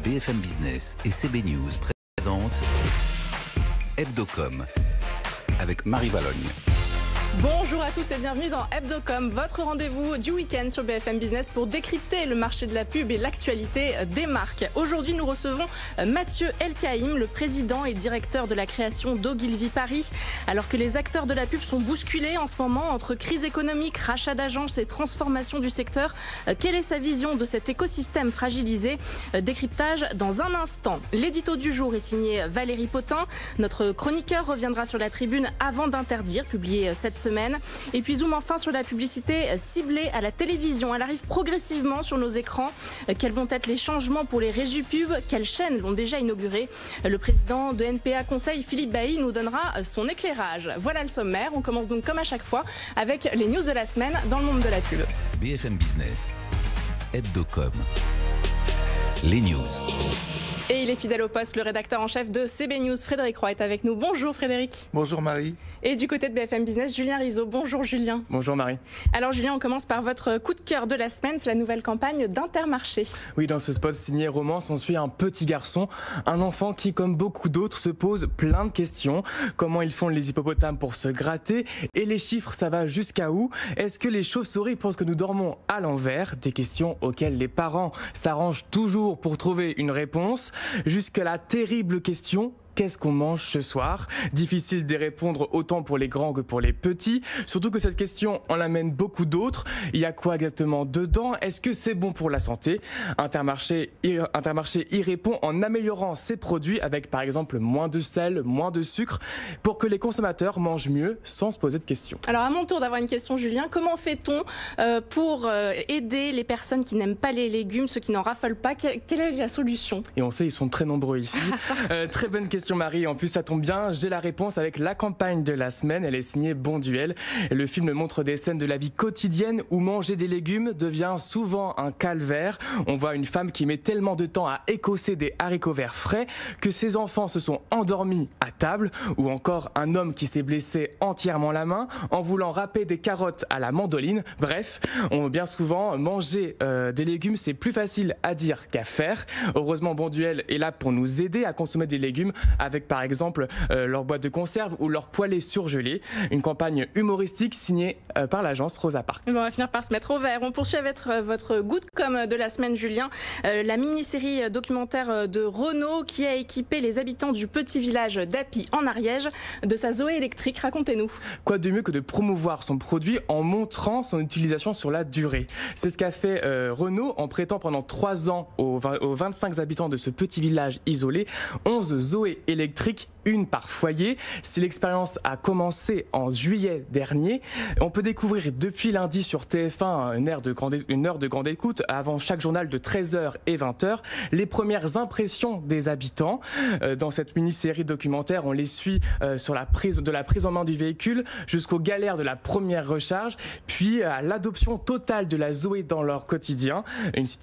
BFM Business et CB News présentent Hebdocom avec Marie Valogne. Bonjour à tous et bienvenue dans Hebdocom, votre rendez-vous du week-end sur BFM Business pour décrypter le marché de la pub et l'actualité des marques. Aujourd'hui, nous recevons Mathieu Elkaïm, le président et directeur de la création d'Ogilvy Paris. Alors que les acteurs de la pub sont bousculés en ce moment entre crise économique, rachat d'agences et transformation du secteur, quelle est sa vision de cet écosystème fragilisé? Décryptage dans un instant. L'édito du jour est signé Valérie Potin. Notre chroniqueur reviendra sur la tribune avant d'interdire, publié cette semaine. Et puis zoom enfin sur la publicité ciblée à la télévision. Elle arrive progressivement sur nos écrans. Quels vont être les changements pour les régies pub? Quelles chaînes l'ont déjà inauguré? Le président de NPA Conseil, Philippe Bailly, nous donnera son éclairage. Voilà le sommaire. On commence donc comme à chaque fois avec les news de la semaine dans le monde de la pub. BFM Business, Hebdocom, les news. Et il est fidèle au poste, le rédacteur en chef de CB News, Frédéric Roy, est avec nous. Bonjour Frédéric. Bonjour Marie. Et du côté de BFM Business, Julien Rizzo. Bonjour Julien. Bonjour Marie. Alors Julien, on commence par votre coup de cœur de la semaine, c'est la nouvelle campagne d'Intermarché. Oui, dans ce spot signé Romance, on suit un petit garçon, un enfant qui, comme beaucoup d'autres, se pose plein de questions. Comment ils font les hippopotames pour se gratter? Et les chiffres, ça va jusqu'à où? Est-ce que les chauves-souris pensent que nous dormons à l'envers? Des questions auxquelles les parents s'arrangent toujours pour trouver une réponse. Jusqu'à la terrible question: qu'est-ce qu'on mange ce soir? Difficile d'y répondre autant pour les grands que pour les petits. Surtout que cette question en amène beaucoup d'autres. Il y a quoi exactement dedans? Est-ce que c'est bon pour la santé? Intermarché y répond en améliorant ses produits avec par exemple moins de sel, moins de sucre pour que les consommateurs mangent mieux sans se poser de questions. Alors à mon tour d'avoir une question Julien, comment fait-on pour aider les personnes qui n'aiment pas les légumes, ceux qui n'en raffolent pas? Quelle est la solution? Et on sait, ils sont très nombreux ici. Très bonne question Marie, en plus ça tombe bien, j'ai la réponse avec la campagne de la semaine, elle est signée Bonduel. Le film montre des scènes de la vie quotidienne où manger des légumes devient souvent un calvaire. On voit une femme qui met tellement de temps à écosser des haricots verts frais que ses enfants se sont endormis à table, ou encore un homme qui s'est blessé entièrement la main en voulant râper des carottes à la mandoline. Bref, bien souvent manger des légumes c'est plus facile à dire qu'à faire. Heureusement Bonduel est là pour nous aider à consommer des légumes avec par exemple leur boîte de conserve ou leur poêlée surgelée. Une campagne humoristique signée par l'agence Rosa Parks. On va finir par se mettre au vert. On poursuit avec votre good com de la semaine Julien. La mini-série documentaire de Renault qui a équipé les habitants du petit village d'Appy en Ariège de sa Zoé électrique. Racontez-nous. Quoi de mieux que de promouvoir son produit en montrant son utilisation sur la durée? C'est ce qu'a fait Renault en prêtant pendant 3 ans aux 25 habitants de ce petit village isolé 11 Zoé électrique, une par foyer. Si l'expérience a commencé en juillet dernier, on peut découvrir depuis lundi sur TF1 une heure de grande écoute avant chaque journal de 13h et 20h les premières impressions des habitants. Dans cette mini-série documentaire, on les suit sur de la prise en main du véhicule jusqu'aux galères de la première recharge, puis à l'adoption totale de la Zoé dans leur quotidien.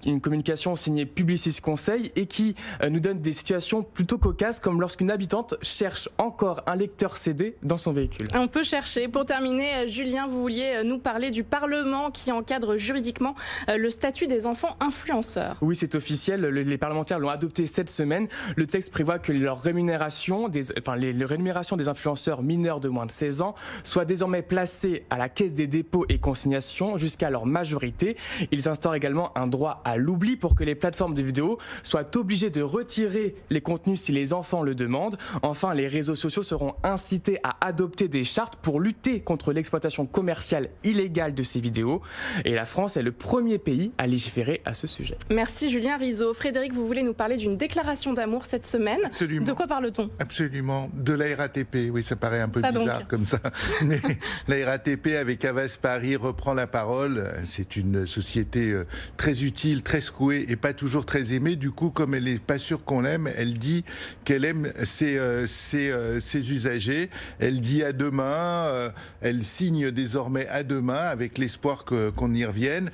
Une communication signée Publicis Conseil et qui nous donne des situations plutôt cocasses comme lorsqu'une habitante cherche encore un lecteur CD dans son véhicule. On peut chercher. Pour terminer, Julien, vous vouliez nous parler du Parlement qui encadre juridiquement le statut des enfants influenceurs. Oui, c'est officiel. Les parlementaires l'ont adopté cette semaine. Le texte prévoit que les rémunérations des influenceurs mineurs de moins de 16 ans soient désormais placées à la Caisse des dépôts et consignations jusqu'à leur majorité. Ils instaurent également un droit à l'oubli pour que les plateformes de vidéos soient obligées de retirer les contenus si les enfants le demandent. Enfin, les réseaux sociaux seront incités à adopter des chartes pour lutter contre l'exploitation commerciale illégale de ces vidéos. Et la France est le premier pays à légiférer à ce sujet. Merci Julien Rizzo. Frédéric, vous voulez nous parler d'une déclaration d'amour cette semaine. Absolument. De quoi parle-t-on? Absolument. De la RATP. Oui, ça paraît un peu bizarre comme ça. Mais la RATP avec Havas Paris reprend la parole. C'est une société très utile, très secouée et pas toujours très aimée. Du coup, comme elle n'est pas sûre qu'on l'aime, elle dit qu'elle aime ses usagers. Elle dit à demain, elle signe désormais à demain avec l'espoir qu'on y revienne.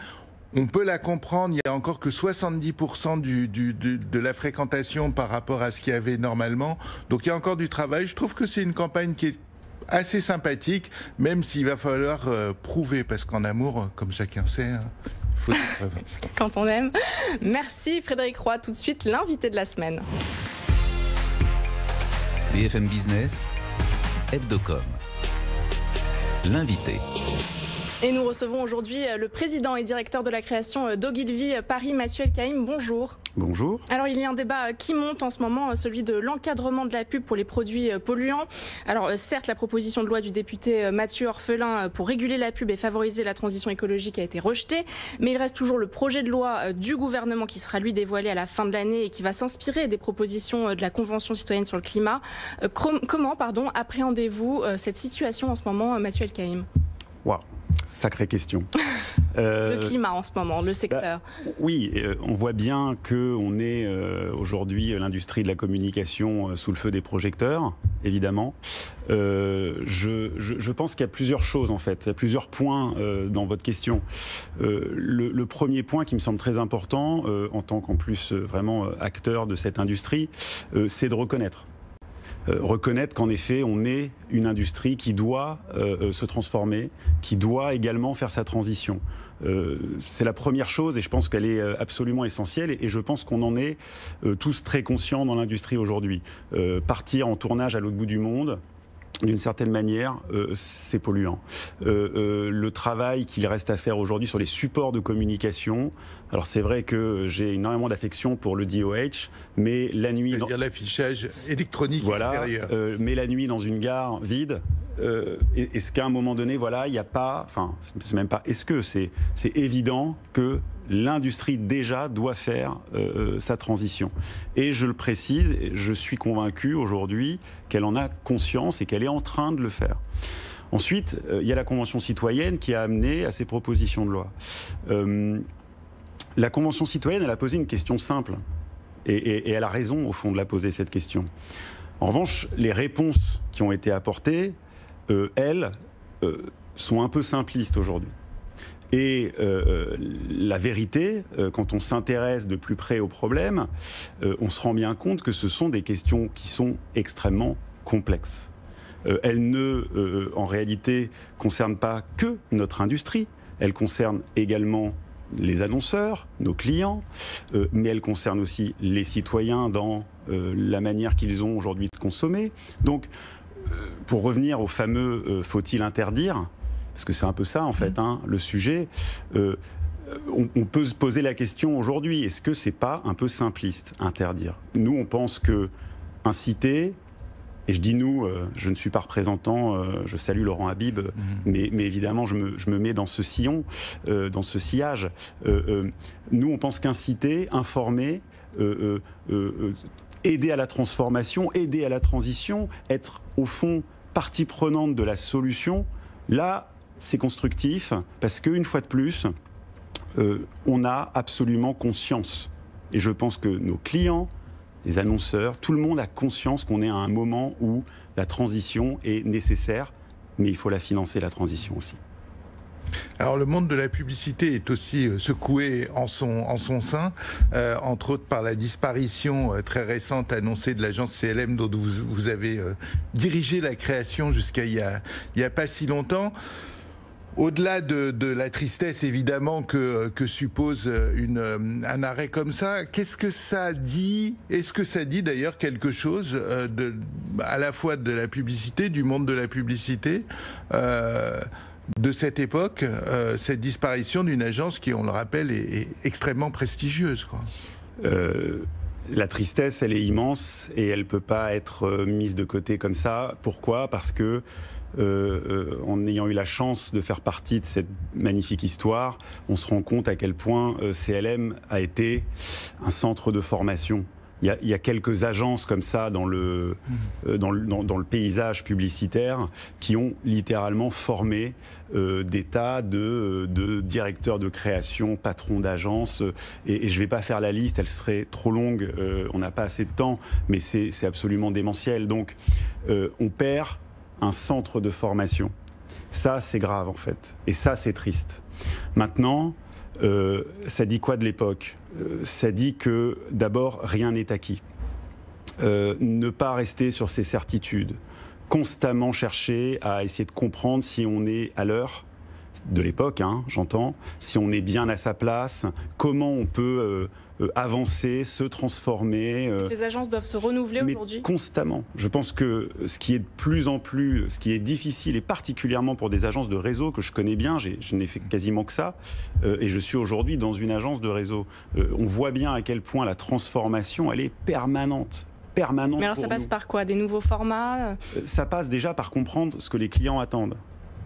On peut la comprendre, il n'y a encore que 70% de la fréquentation par rapport à ce qu'il y avait normalement. Donc il y a encore du travail. Je trouve que c'est une campagne qui est assez sympathique, même s'il va falloir prouver, parce qu'en amour, comme chacun sait, il faut des preuves. Quand on aime. Merci Frédéric Roy. Tout de suite, l'invité de la semaine. BFM Business, Hebdocom. L'invité. Et nous recevons aujourd'hui le président et directeur de la création d'Ogilvy Paris, Mathieu Elkaïm. Bonjour. Bonjour. Alors il y a un débat qui monte en ce moment, celui de l'encadrement de la pub pour les produits polluants. Alors certes, la proposition de loi du député Mathieu Orphelin pour réguler la pub et favoriser la transition écologique a été rejetée, mais il reste toujours le projet de loi du gouvernement qui sera lui dévoilé à la fin de l'année et qui va s'inspirer des propositions de la Convention citoyenne sur le climat. Comment appréhendez-vous cette situation en ce moment, Mathieu Elkaïm? Waouh, sacrée question. Le climat en ce moment, le secteur. Oui, on voit bien qu'on est aujourd'hui l'industrie de la communication sous le feu des projecteurs, évidemment. Je pense qu'il y a plusieurs choses en fait, il y a plusieurs points dans votre question. Le premier point qui me semble très important, en tant qu'en plus vraiment acteur de cette industrie, c'est de reconnaître qu'en effet, on est une industrie qui doit se transformer, qui doit également faire sa transition. C'est la première chose et je pense qu'elle est absolument essentielle et je pense qu'on en est tous très conscients dans l'industrie aujourd'hui. Partir en tournage à l'autre bout du monde, d'une certaine manière, c'est polluant. Le travail qu'il reste à faire aujourd'hui sur les supports de communication, alors c'est vrai que j'ai énormément d'affection pour le DOH, mais la nuit... C'est-à-dire l'affichage électronique extérieur. Mais la nuit dans une gare vide, est-ce qu'à un moment donné, voilà, il n'y a pas... Enfin, c'est même pas... Est-ce que c'est évident que l'industrie déjà doit faire sa transition. Et je le précise, je suis convaincu aujourd'hui qu'elle en a conscience et qu'elle est en train de le faire. Ensuite, il y a la Convention citoyenne qui a amené à ces propositions de loi. La Convention citoyenne, elle a posé une question simple. Et elle a raison, au fond, de la poser, cette question. En revanche, les réponses qui ont été apportées, elles, sont un peu simplistes aujourd'hui. Et la vérité, quand on s'intéresse de plus près au problème, on se rend bien compte que ce sont des questions qui sont extrêmement complexes. Elles ne, en réalité, concernent pas que notre industrie, elles concernent également les annonceurs, nos clients, mais elles concernent aussi les citoyens dans la manière qu'ils ont aujourd'hui de consommer. Donc, pour revenir au fameux « faut-il interdire ?» parce que c'est un peu ça, en fait, hein, le sujet. On peut se poser la question aujourd'hui, est-ce que c'est pas un peu simpliste, interdire? Nous, on pense que inciter, et je dis nous, je ne suis pas représentant, je salue Laurent Habib, mais évidemment, je me mets dans ce sillon, dans ce sillage. Nous, on pense qu'inciter, informer, aider à la transformation, aider à la transition, être, au fond, partie prenante de la solution, là, c'est constructif parce qu'une fois de plus, on a absolument conscience. Et je pense que nos clients, les annonceurs, tout le monde a conscience qu'on est à un moment où la transition est nécessaire, mais il faut la financer, la transition aussi. Alors le monde de la publicité est aussi secoué en son sein, entre autres par la disparition très récente annoncée de l'agence CLM dont vous avez dirigé la création jusqu'à il y a pas si longtemps. Au-delà de la tristesse évidemment que suppose un arrêt comme ça, qu'est-ce que ça dit? Est-ce que ça dit d'ailleurs quelque chose à la fois de la publicité, du monde de la publicité, de cette époque, cette disparition d'une agence qui, on le rappelle, est extrêmement prestigieuse, quoi. La tristesse, elle est immense et elle ne peut pas être mise de côté comme ça. Pourquoi? Parce que en ayant eu la chance de faire partie de cette magnifique histoire, on se rend compte à quel point CLM a été un centre de formation. Il y a quelques agences comme ça dans le paysage publicitaire qui ont littéralement formé des tas de directeurs de création, patrons d'agences. Et je ne vais pas faire la liste, elle serait trop longue, on n'a pas assez de temps, mais c'est absolument démentiel. Donc on perd un centre de formation. Ça, c'est grave en fait. Et ça, c'est triste. Maintenant, ça dit quoi de l'époque? Ça dit que d'abord, rien n'est acquis. Ne pas rester sur ses certitudes. constamment chercher à essayer de comprendre si on est à l'heure de l'époque, j'entends, si on est bien à sa place, comment on peut avancer, se transformer. Les agences doivent se renouveler aujourd'hui. Constamment. Je pense que ce qui est de plus en plus, ce qui est difficile, et particulièrement pour des agences de réseau que je connais bien, je n'ai fait quasiment que ça, et je suis aujourd'hui dans une agence de réseau. On voit bien à quel point la transformation, elle est permanente. Mais alors ça passe par quoi? Des nouveaux formats? Ça passe déjà par comprendre ce que les clients attendent,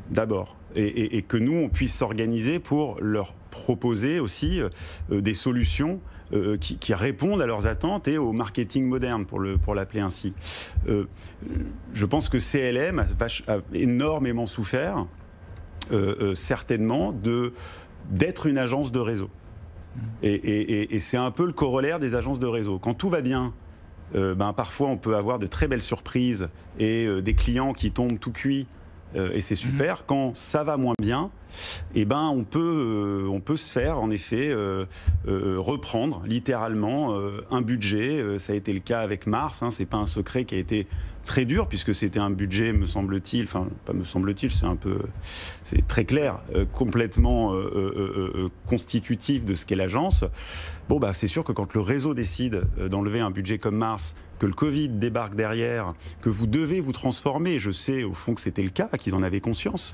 d'abord. Et que nous, on puisse s'organiser pour leur proposer aussi des solutions qui répondent à leurs attentes et au marketing moderne, pour l'appeler ainsi. Je pense que CLM a énormément souffert, certainement, d'être une agence de réseau. Et c'est un peu le corollaire des agences de réseau. Quand tout va bien, parfois on peut avoir de très belles surprises et des clients qui tombent tout cuits. Et c'est super. Quand ça va moins bien, on peut se faire en effet reprendre littéralement un budget. Ça a été le cas avec Mars. C'est pas un secret qui a été très dur puisque c'était un budget, me semble-t-il, enfin pas me semble-t-il, c'est très clair, complètement constitutif de ce qu'est l'agence. C'est sûr que quand le réseau décide d'enlever un budget comme Mars, que le Covid débarque derrière, que vous devez vous transformer, je sais au fond que c'était le cas, qu'ils en avaient conscience,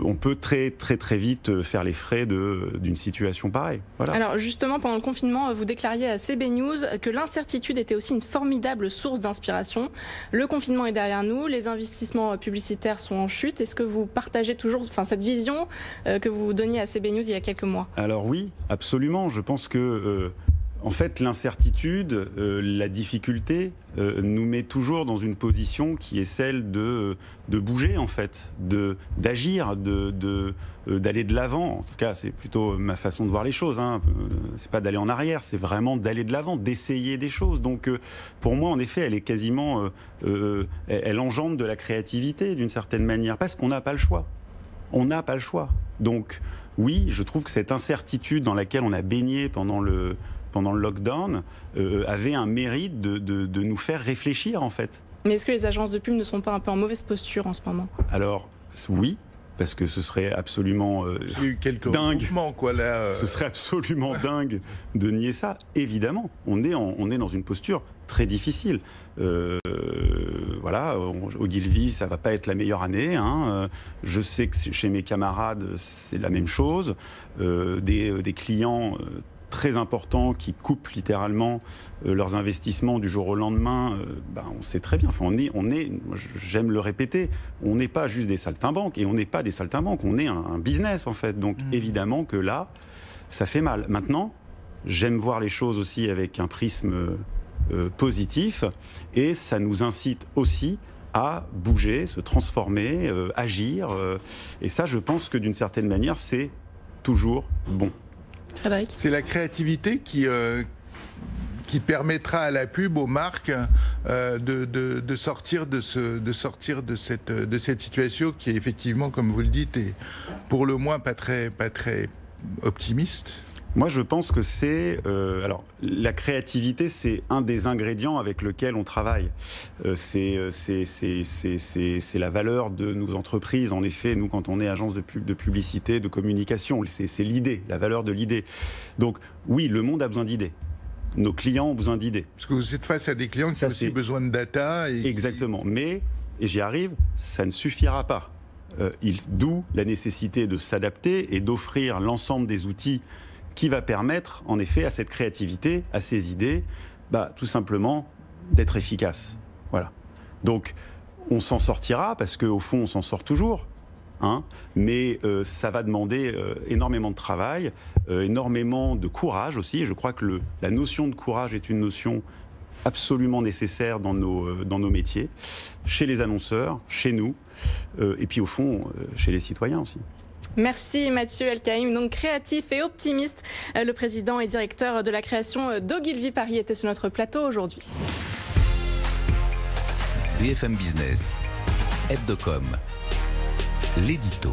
on peut très très très vite faire les frais d'une situation pareille. Voilà. Alors justement, pendant le confinement, vous déclariez à CB News que l'incertitude était aussi une formidable source d'inspiration. Le confinement est derrière nous, les investissements publicitaires sont en chute. Est-ce que vous partagez toujours cette vision que vous donniez à CB News il y a quelques mois? Alors oui, absolument. Je pense que en fait, l'incertitude, la difficulté nous met toujours dans une position qui est celle de bouger, en fait, d'agir, d'aller de l'avant. En tout cas, c'est plutôt ma façon de voir les choses. C'est pas d'aller en arrière, c'est vraiment d'aller de l'avant, d'essayer des choses. Donc, pour moi, en effet, elle est quasiment, elle engendre de la créativité d'une certaine manière, parce qu'on n'a pas le choix. On n'a pas le choix. Donc, oui, je trouve que cette incertitude dans laquelle on a baigné pendant le lockdown, avait un mérite de nous faire réfléchir, en fait. Mais est-ce que les agences de pub ne sont pas un peu en mauvaise posture en ce moment? Alors, oui, parce que ce serait absolument dingue. Ce serait absolument dingue de nier ça. Évidemment, on est dans une posture très difficile. Ogilvy, ça va pas être la meilleure année. Je sais que chez mes camarades, c'est la même chose. Des clients très importants qui coupent littéralement leurs investissements du jour au lendemain, on sait très bien, j'aime le répéter, on n'est pas juste des saltimbanques, et on n'est pas des saltimbanques, on est un business en fait, donc évidemment que là, ça fait mal. Maintenant, j'aime voir les choses aussi avec un prisme positif, et ça nous incite aussi à bouger, se transformer, agir, et ça je pense que d'une certaine manière, c'est toujours bon. Frédéric. C'est la créativité qui permettra à la pub, aux marques, de sortir de cette situation qui est effectivement, comme vous le dites, est pour le moins pas très optimiste. Moi, je pense que c'est... la créativité, c'est un des ingrédients avec lequel on travaille. C'est la valeur de nos entreprises. En effet, nous, quand on est agence de publicité, de communication, c'est l'idée, la valeur de l'idée. Donc, oui, le monde a besoin d'idées. Nos clients ont besoin d'idées. Parce que vous êtes face à des clients qui ont aussi besoin de data. Exactement. Mais, et j'y arrive, ça ne suffira pas. D'où la nécessité de s'adapter et d'offrir l'ensemble des outils qui va permettre, en effet, à cette créativité, à ces idées, tout simplement d'être efficace. Voilà. Donc, on s'en sortira, parce qu'au fond, on s'en sort toujours. Mais ça va demander énormément de travail, énormément de courage aussi. Et je crois que la notion de courage est une notion absolument nécessaire dans nos métiers, chez les annonceurs, chez nous, et puis au fond, chez les citoyens aussi. Merci Mathieu El-Kaïm, donc créatif et optimiste. Le président et directeur de la création d'Ogilvy Paris était sur notre plateau aujourd'hui. BFM Business, Hebdocom, l'édito.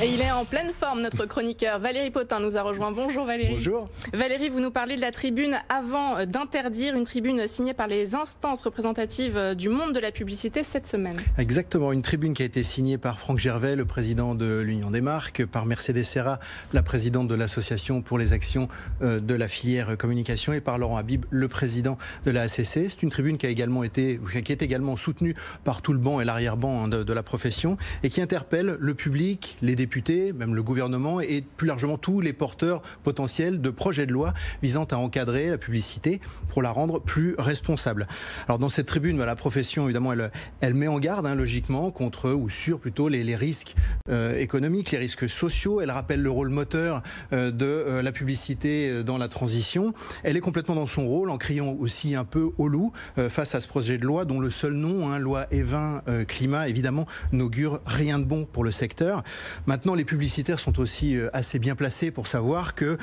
Et il est en pleine forme, notre chroniqueur Valérie Potin nous a rejoint. Bonjour Valérie. Bonjour. Valérie, vous nous parlez de la tribune avant d'interdire, une tribune signée par les instances représentatives du monde de la publicité cette semaine. Exactement, une tribune qui a été signée par Franck Gervais, le président de l'Union des marques, par Mercedes Serra, la présidente de l'association pour les actions de la filière communication, et par Laurent Habib, le président de la ACC. C'est une tribune qui est également soutenue par tout le banc et l'arrière-banc de la profession et qui interpelle le public, les députés, même le gouvernement et plus largement tous les porteurs potentiels de projets de loi visant à encadrer la publicité pour la rendre plus responsable. Alors dans cette tribune, la profession évidemment elle met en garde logiquement contre ou sur plutôt les risques économiques, les risques sociaux. Elle rappelle le rôle moteur de la publicité dans la transition. Elle est complètement dans son rôle en criant aussi un peu au loup face à ce projet de loi dont le seul nom, loi E20 climat, évidemment n'augure rien de bon pour le secteur. Maintenant, les publicitaires sont aussi assez bien placés pour savoir que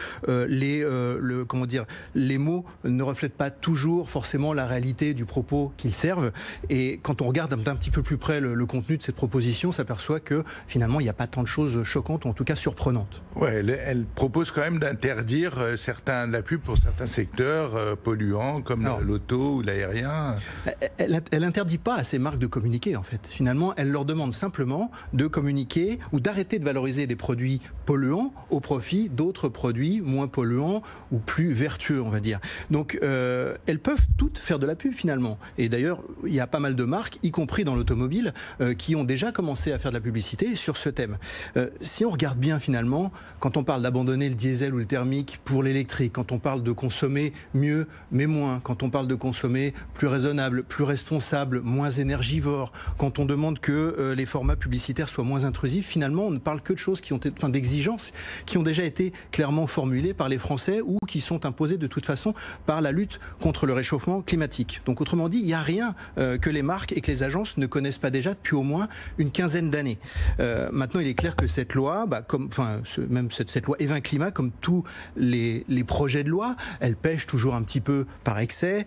les mots ne reflètent pas toujours forcément la réalité du propos qu'ils servent. Et quand on regarde d'un petit peu plus près le contenu de cette proposition, on s'aperçoit que finalement, il n'y a pas tant de choses choquantes, ou en tout cas surprenantes. Ouais, elle propose quand même d'interdire la pub pour certains secteurs polluants, comme l'auto ou l'aérien. Elle n'interdit pas à ces marques de communiquer, en fait. Finalement, elle leur demande simplement de communiquer ou d'arrêter de valoriser des produits polluants au profit d'autres produits moins polluants ou plus vertueux, on va dire. Donc, elles peuvent toutes faire de la pub, finalement. Et d'ailleurs, il y a pas mal de marques, y compris dans l'automobile, qui ont déjà commencé à faire de la publicité sur ce thème. Si on regarde bien, finalement, quand on parle d'abandonner le diesel ou le thermique pour l'électrique, quand on parle de consommer mieux mais moins, quand on parle de consommer plus raisonnable, plus responsable, moins énergivore, quand on demande que les formats publicitaires soient moins intrusifs, finalement, on ne parle que de choses d'exigences qui ont déjà été clairement formulées par les Français ou qui sont imposées de toute façon par la lutte contre le réchauffement climatique. Donc autrement dit, il n'y a rien que les marques et que les agences ne connaissent pas déjà depuis au moins une quinzaine d'années. Maintenant, il est clair que cette loi, cette loi E20 climat, comme tous les projets de loi, elle pêche toujours un petit peu par excès,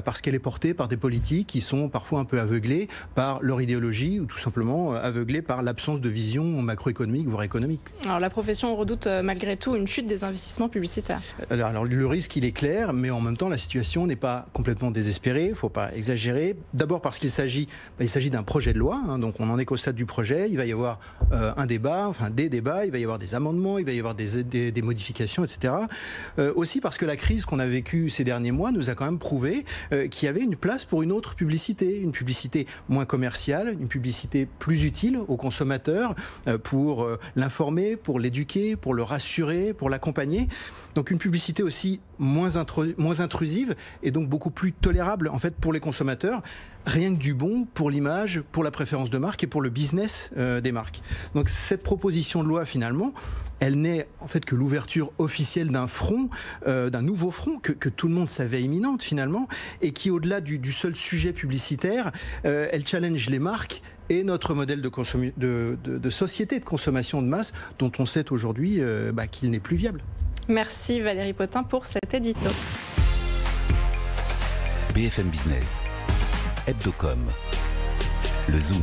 parce qu'elle est portée par des politiques qui sont parfois un peu aveuglés par leur idéologie ou tout simplement aveuglés par l'absence de vision macroéconomique, voire économique. Alors la profession redoute malgré tout une chute des investissements publicitaires. Alors le risque, il est clair, mais en même temps, la situation n'est pas complètement désespérée, il ne faut pas exagérer. D'abord parce qu'il s'agit d'un projet de loi, donc on n'en est qu'au stade du projet, il va y avoir des débats, il va y avoir des amendements, il va y avoir des modifications, etc. Aussi parce que la crise qu'on a vécue ces derniers mois nous a quand même prouvé qu'il y avait une place pour une autre publicité, une publicité moins commerciale, une publicité plus utile aux consommateurs pour l'informer, pour l'éduquer, pour le rassurer, pour l'accompagner. Donc une publicité aussi moins intrusive et donc beaucoup plus tolérable en fait pour les consommateurs. Rien que du bon pour l'image, pour la préférence de marque et pour le business des marques. Donc cette proposition de loi finalement, elle n'est en fait que l'ouverture officielle d'un front, d'un nouveau front que tout le monde savait imminente finalement et qui au-delà du seul sujet publicitaire, elle challenge les marques et notre modèle de société de consommation de masse dont on sait aujourd'hui qu'il n'est plus viable. Merci Valérie Potin pour cet édito. BFM Business, Hebdocom, le Zoom.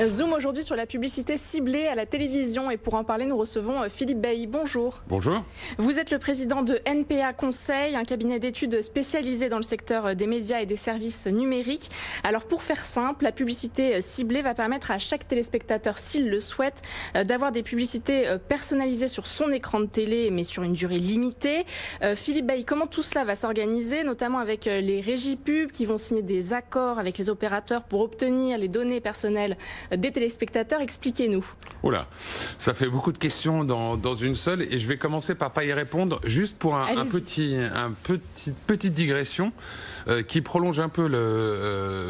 Zoom aujourd'hui sur la publicité ciblée à la télévision et pour en parler nous recevons Philippe Bailly. Bonjour. Bonjour. Vous êtes le président de NPA Conseil, un cabinet d'études spécialisé dans le secteur des médias et des services numériques. Alors pour faire simple, la publicité ciblée va permettre à chaque téléspectateur, s'il le souhaite, d'avoir des publicités personnalisées sur son écran de télé mais sur une durée limitée. Philippe Bailly, comment tout cela va s'organiser, notamment avec les régies pubs qui vont signer des accords avec les opérateurs pour obtenir les données personnelles des téléspectateurs? Expliquez-nous. Oula, ça fait beaucoup de questions dans une seule et je vais commencer par pas y répondre juste pour petite digression qui prolonge un peu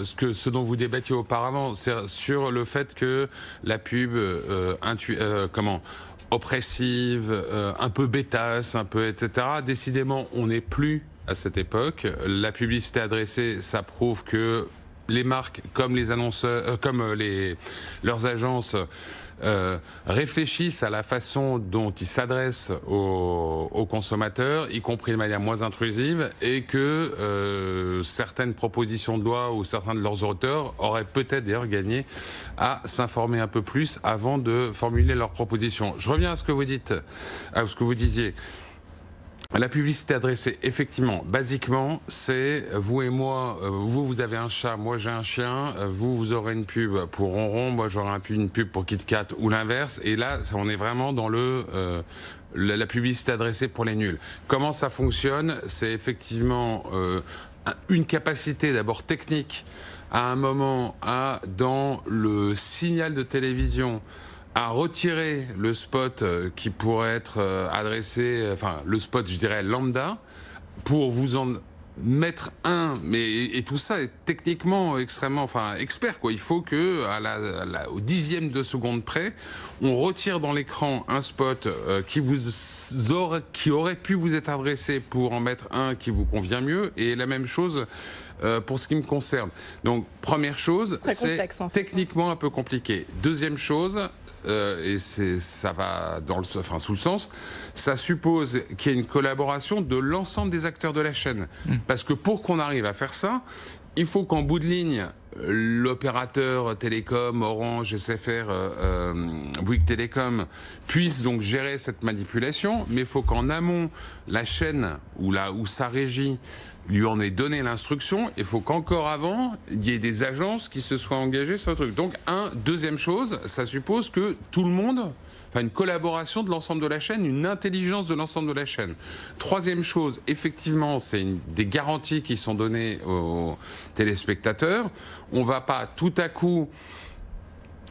ce dont vous débattiez auparavant, c'est sur le fait que la pub oppressive, un peu bêtasse, un peu etc. Décidément, on n'est plus à cette époque. La publicité adressée, ça prouve que les marques, comme les annonceurs, leurs agences, réfléchissent à la façon dont ils s'adressent aux consommateurs, y compris de manière moins intrusive, et que certaines propositions de loi ou certains de leurs auteurs auraient peut-être d'ailleurs gagné à s'informer un peu plus avant de formuler leurs propositions. Je reviens à ce que vous dites, à ce que vous disiez. La publicité adressée, effectivement, basiquement, c'est vous et moi, vous avez un chat, moi j'ai un chien, vous aurez une pub pour Ronron, moi j'aurai une pub pour KitKat ou l'inverse, et là on est vraiment dans la publicité adressée pour les nuls. Comment ça fonctionne? C'est effectivement une capacité d'abord technique à un moment dans le signal de télévision à retirer le spot qui pourrait être adressé, enfin le spot je dirais lambda, pour vous en mettre un, et tout ça est techniquement extrêmement expert quoi. Il faut que au dixième de seconde près, on retire dans l'écran un spot qui aurait pu vous être adressé pour en mettre un qui vous convient mieux, et la même chose pour ce qui me concerne. Donc première chose, c'est techniquement un peu compliqué. Deuxième chose, et ça va sous le sens, ça suppose qu'il y ait une collaboration de l'ensemble des acteurs de la chaîne. Parce que pour qu'on arrive à faire ça, il faut qu'en bout de ligne, l'opérateur télécom, Orange, SFR, Bouygues Télécom, puisse donc gérer cette manipulation, mais il faut qu'en amont, la chaîne ou sa régie lui en ait donné l'instruction. Il faut qu'encore avant, il y ait des agences qui se soient engagées sur le truc. Donc, deuxième chose, ça suppose que tout le monde, une collaboration de l'ensemble de la chaîne, une intelligence de l'ensemble de la chaîne. Troisième chose, effectivement, c'est des garanties qui sont données aux téléspectateurs. On ne va pas tout à coup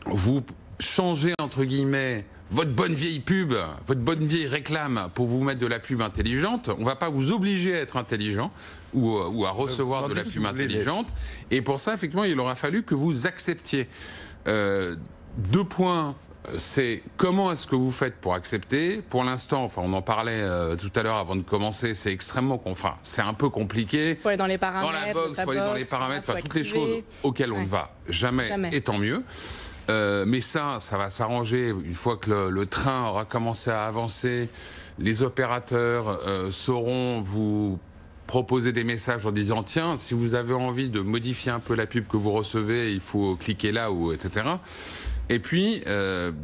vous changer, entre guillemets, votre bonne vieille pub, votre bonne vieille réclame pour vous mettre de la pub intelligente. On ne va pas vous obliger à être intelligent ou à recevoir de la pub intelligente. Et pour ça, effectivement, il aura fallu que vous acceptiez. 2 points. C'est comment est-ce que vous faites pour accepter. Pour l'instant, on en parlait tout à l'heure avant de commencer, c'est c'est un peu compliqué. Il faut aller dans les paramètres. Dans la box, il faut aller dans les paramètres, toutes les choses auxquelles on ne va jamais, et tant mieux. Mais ça va s'arranger une fois que le train aura commencé à avancer. Les opérateurs sauront vous proposer des messages en disant tiens, si vous avez envie de modifier un peu la pub que vous recevez, il faut cliquer là, etc. Et puis,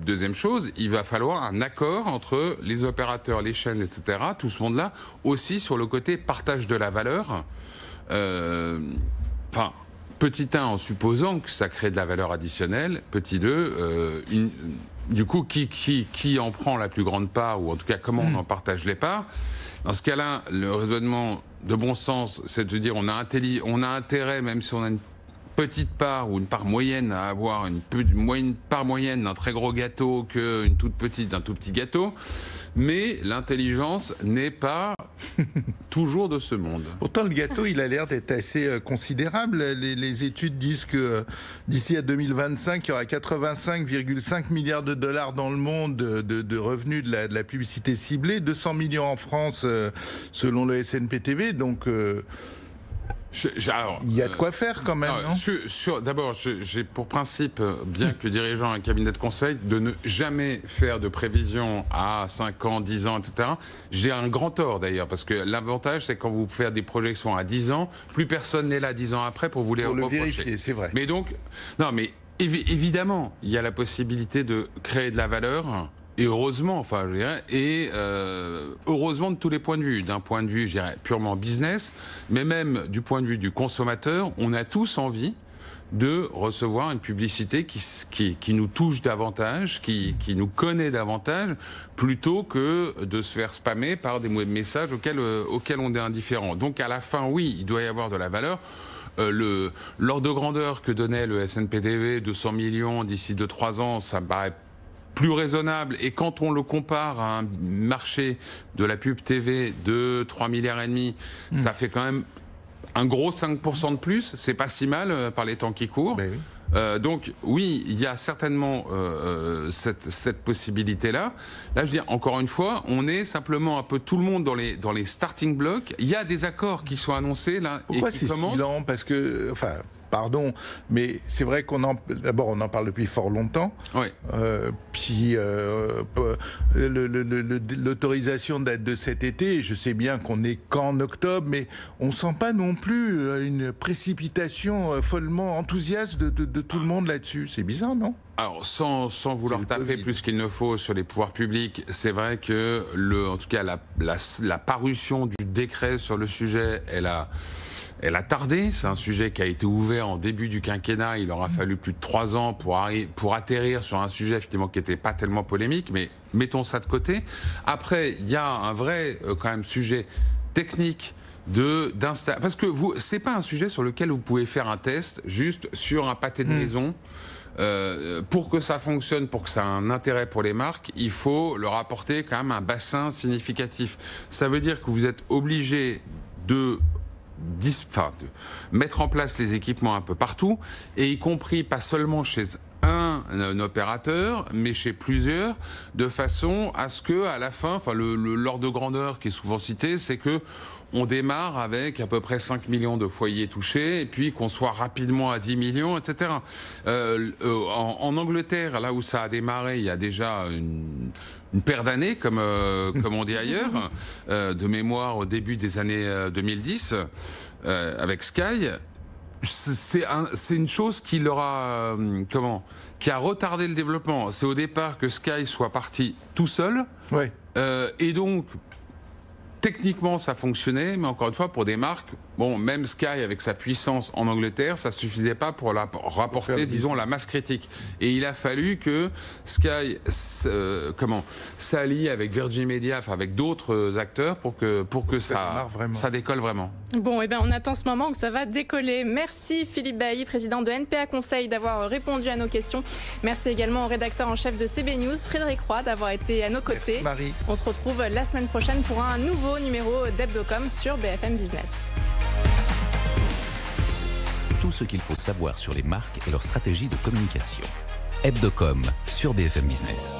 deuxième chose, il va falloir un accord entre les opérateurs, les chaînes, etc., tout ce monde-là, aussi sur le côté partage de la valeur. Petit 1, en supposant que ça crée de la valeur additionnelle. Petit 2, du coup, qui en prend la plus grande part, ou en tout cas, comment on en partage les parts. Dans ce cas-là, le raisonnement de bon sens, c'est de dire on a intérêt, même si on a une petite part ou une part moyenne, à avoir une part moyenne d'un très gros gâteau qu'une toute petite d'un tout petit gâteau. Mais l'intelligence n'est pas toujours de ce monde. Pourtant, le gâteau, il a l'air d'être assez considérable. Les études disent que d'ici à 2025, il y aura 85,5 milliards de dollars dans le monde de revenus de la publicité ciblée, 200 millions en France selon le SNPTV. Donc... il y a de quoi faire quand même, non ? D'abord, j'ai pour principe, bien que dirigeant un cabinet de conseil, de ne jamais faire de prévision à 5 ans, 10 ans, etc. J'ai un grand tort d'ailleurs, parce que l'avantage, c'est quand vous faites des projections à 10 ans, plus personne n'est là 10 ans après pour vous les reprocher. Vérifier, c'est vrai. Mais donc, évidemment, il y a la possibilité de créer de la valeur. Et heureusement, heureusement de tous les points de vue. D'un point de vue, je dirais, purement business, mais même du point de vue du consommateur, on a tous envie de recevoir une publicité qui nous touche davantage, qui nous connaît davantage, plutôt que de se faire spammer par des messages auxquels on est indifférent. Donc à la fin, oui, il doit y avoir de la valeur. L'ordre de grandeur que donnait le SNPTV, 200 millions d'ici 2-3 ans, ça me paraît plus raisonnable, et quand on le compare à un marché de la pub TV de 3,5 milliards, ça fait quand même un gros 5% de plus, c'est pas si mal par les temps qui courent. Ben oui. Donc oui, il y a certainement cette possibilité-là. Là, je veux dire, encore une fois, on est simplement un peu tout le monde dans les starting blocks. Il y a des accords qui sont annoncés là. Pourquoi et qui c'est commencent. Silent ? Parce que, pardon, mais c'est vrai d'abord on en parle depuis fort longtemps. Oui. Puis l'autorisation date de cet été. Je sais bien qu'on n'est qu'en octobre, mais on sent pas non plus une précipitation follement enthousiaste de tout le monde là-dessus. C'est bizarre, non? Alors, sans vouloir taper plus qu'il ne faut sur les pouvoirs publics, c'est vrai que, en tout cas, la parution du décret sur le sujet, elle a tardé. C'est un sujet qui a été ouvert en début du quinquennat. Il aura fallu plus de 3 ans pour atterrir sur un sujet effectivement qui n'était pas tellement polémique, mais mettons ça de côté. Après, il y a un vrai quand même sujet technique parce que c'est pas un sujet sur lequel vous pouvez faire un test juste sur un pâté de maison. Pour que ça fonctionne, pour que ça ait un intérêt pour les marques, il faut leur apporter quand même un bassin significatif. Ça veut dire que vous êtes obligé de mettre en place les équipements un peu partout, et y compris pas seulement chez un opérateur, mais chez plusieurs, de façon à ce que, à la fin, l'ordre de grandeur qui est souvent cité, c'est que on démarre avec à peu près 5 millions de foyers touchés, et puis qu'on soit rapidement à 10 millions, etc. En Angleterre, là où ça a démarré, il y a déjà une paire d'années, comme on dit ailleurs, de mémoire au début des années 2010, avec Sky. C'est une chose qui leur a qui a retardé le développement. C'est au départ que Sky soit parti tout seul, ouais. Et donc techniquement ça fonctionnait, mais encore une fois pour des marques, même Sky avec sa puissance en Angleterre, ça suffisait pas pour rapporter, disons, la masse critique. Et il a fallu que Sky s'allie avec Virgin Media, avec d'autres acteurs pour que ça décolle vraiment. Bon, on attend ce moment où ça va décoller. Merci Philippe Bailly, président de NPA Conseil, d'avoir répondu à nos questions. Merci également au rédacteur en chef de CB News, Frédéric Roy, d'avoir été à nos côtés. Merci Marie. On se retrouve la semaine prochaine pour un nouveau numéro d'Hebdocom sur BFM Business. Tout ce qu'il faut savoir sur les marques et leur stratégie de communication. Hebdocom sur BFM Business.